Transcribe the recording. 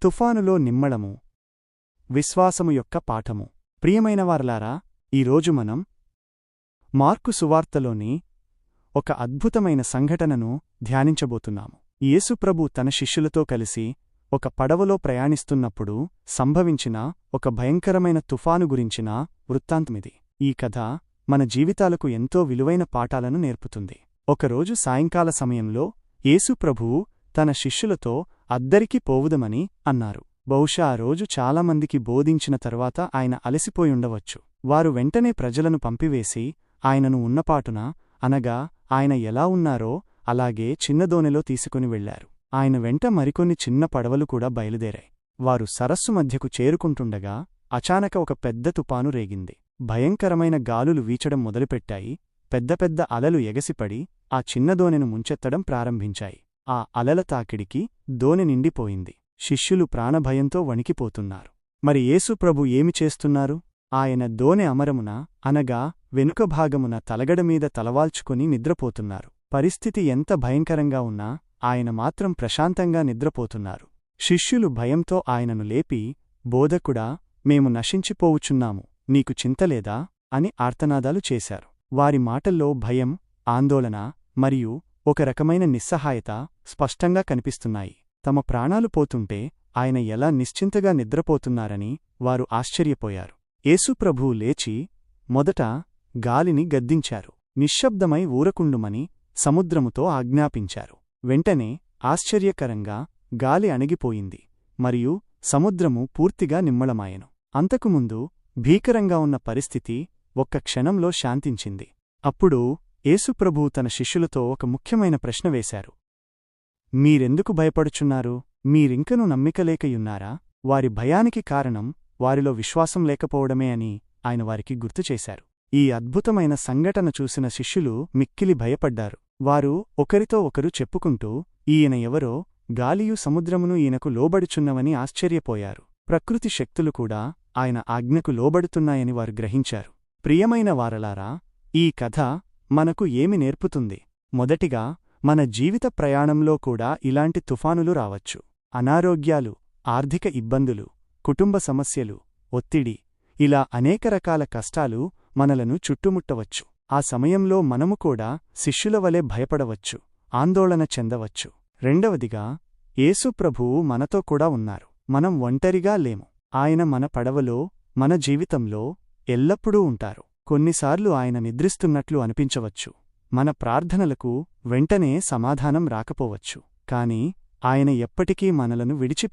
తుఫానులో నిమ్మళము. విశ్వాసము యొక్క పాఠము. ప్రియమైనవారలారా, ఈరోజు మనం మార్కు సువార్తలోని ఒక అద్భుతమైన సంఘటనను ధ్యానించబోతున్నాము. యేసుప్రభు తన శిష్యులతో కలిసి ఒక పడవలో ప్రయాణిస్తున్నప్పుడు సంభవించిన ఒక భయంకరమైన తుఫాను గురించిన వృత్తాంతమిది. ఈ కథ మన జీవితాలకు ఎంతో విలువైన పాఠాలను నేర్పుతుంది. ఒకరోజు సాయంకాల సమయంలో యేసుప్రభువు తన శిష్యులతో అద్దరికి పోవుదమని అన్నారు. బహుశా ఆ రోజు చాలామందికి బోధించిన తరువాత ఆయన అలసిపోయుండవచ్చు. వారు వెంటనే ప్రజలను పంపివేసి ఆయనను ఉన్నపాటున, అనగా ఆయన ఎలా ఉన్నారో అలాగే చిన్నదోనెలో తీసుకుని వెళ్లారు. ఆయన వెంట మరికొన్ని చిన్న పడవలు కూడా బయలుదేరాయి. వారు సరస్సు మధ్యకు చేరుకుంటుండగా అచానక ఒక పెద్ద తుపాను రేగింది. భయంకరమైన గాలులు వీచడం మొదలుపెట్టాయి. పెద్ద పెద్ద అలలు ఎగసిపడి ఆ చిన్నదోనెను ముంచెత్తడం ప్రారంభించాయి. ఆ అలల తాకిడికి దోనె నిండిపోయింది. శిష్యులు ప్రాణభయంతో వణికిపోతున్నారు. మరి యేసుప్రభు ఏమి చేస్తున్నారు? ఆయన దోనె అమరమున, అనగా వెనుక భాగమున తలగడమీద తలవాల్చుకుని నిద్రపోతున్నారు. పరిస్థితి ఎంత భయంకరంగా ఉన్నా ఆయన మాత్రం ప్రశాంతంగా నిద్రపోతున్నారు. శిష్యులు భయంతో ఆయనను లేపి, బోధకుడా, మేము నశించిపోవుచున్నాము, నీకు చింతలేదా అని ఆర్తనాదాలు చేశారు. వారి మాటల్లో భయం, ఆందోళన మరియు ఒక రకమైన నిస్సహాయత స్పష్టంగా కనిపిస్తున్నాయి. తమ ప్రాణాలు పోతుంటే ఆయన ఎలా నిశ్చింతగా నిద్రపోతున్నారని వారు ఆశ్చర్యపోయారు. యేసుప్రభువు లేచి మొదట గాలిని గద్దించారు. నిశ్శబ్దమై ఊరకుండుమని సముద్రముతో ఆజ్ఞాపించారు. వెంటనే ఆశ్చర్యకరంగా గాలి అణిగిపోయింది మరియు సముద్రము పూర్తిగా నిమ్మళమాయెను. అంతకుముందు భీకరంగా ఉన్న పరిస్థితి ఒక్క క్షణంలో శాంతించింది. అప్పుడు యేసుప్రభువు తన శిష్యులతో ఒక ముఖ్యమైన ప్రశ్న వేశారు. మీరెందుకు భయపడుచున్నారు? మీరింకనూ నమ్మికలేకయున్నారా? వారి భయానికి కారణం వారిలో విశ్వాసం లేకపోవడమే అని ఆయన వారికి గుర్తుచేశారు. ఈ అద్భుతమైన సంఘటన చూసిన శిష్యులు మిక్కిలి భయపడ్డారు. వారు ఒకరితో ఒకరు చెప్పుకుంటూ, ఈయన ఎవరో, గాలియు సముద్రమును ఈయనకు లోబడుచున్నవని ఆశ్చర్యపోయారు. ప్రకృతి శక్తులు కూడా ఆయన ఆజ్ఞకు లోబడుతున్నాయని వారు గ్రహించారు. ప్రియమైన వారలారా, ఈ కథ మనకు ఏమి నేర్పుతుంది? మొదటిగా, మన జీవిత ప్రయాణంలో కూడా ఇలాంటి తుఫానులు రావచ్చు. అనారోగ్యాలు, ఆర్థిక ఇబ్బందులు, కుటుంబ సమస్యలు, ఒత్తిడి, ఇలా అనేక రకాల కష్టాలు మనలను చుట్టుముట్టవచ్చు. ఆ సమయంలో మనము కూడా శిష్యులవలె భయపడవచ్చు, ఆందోళన చెందవచ్చు. రెండవదిగా, యేసుప్రభువు మనతో కూడా ఉన్నారు. మనం ఒంటరిగా లేము. ఆయన మన పడవలో, మన జీవితంలో ఎల్లప్పుడూ ఉంటారు. కొన్నిసార్లు ఆయన నిద్రిస్తున్నట్లు అనిపించవచ్చు. మన ప్రార్థనలకు వెంటనే సమాధానం రాకపోవచ్చు. కాని ఆయన ఎప్పటికీ మనలను విడిచి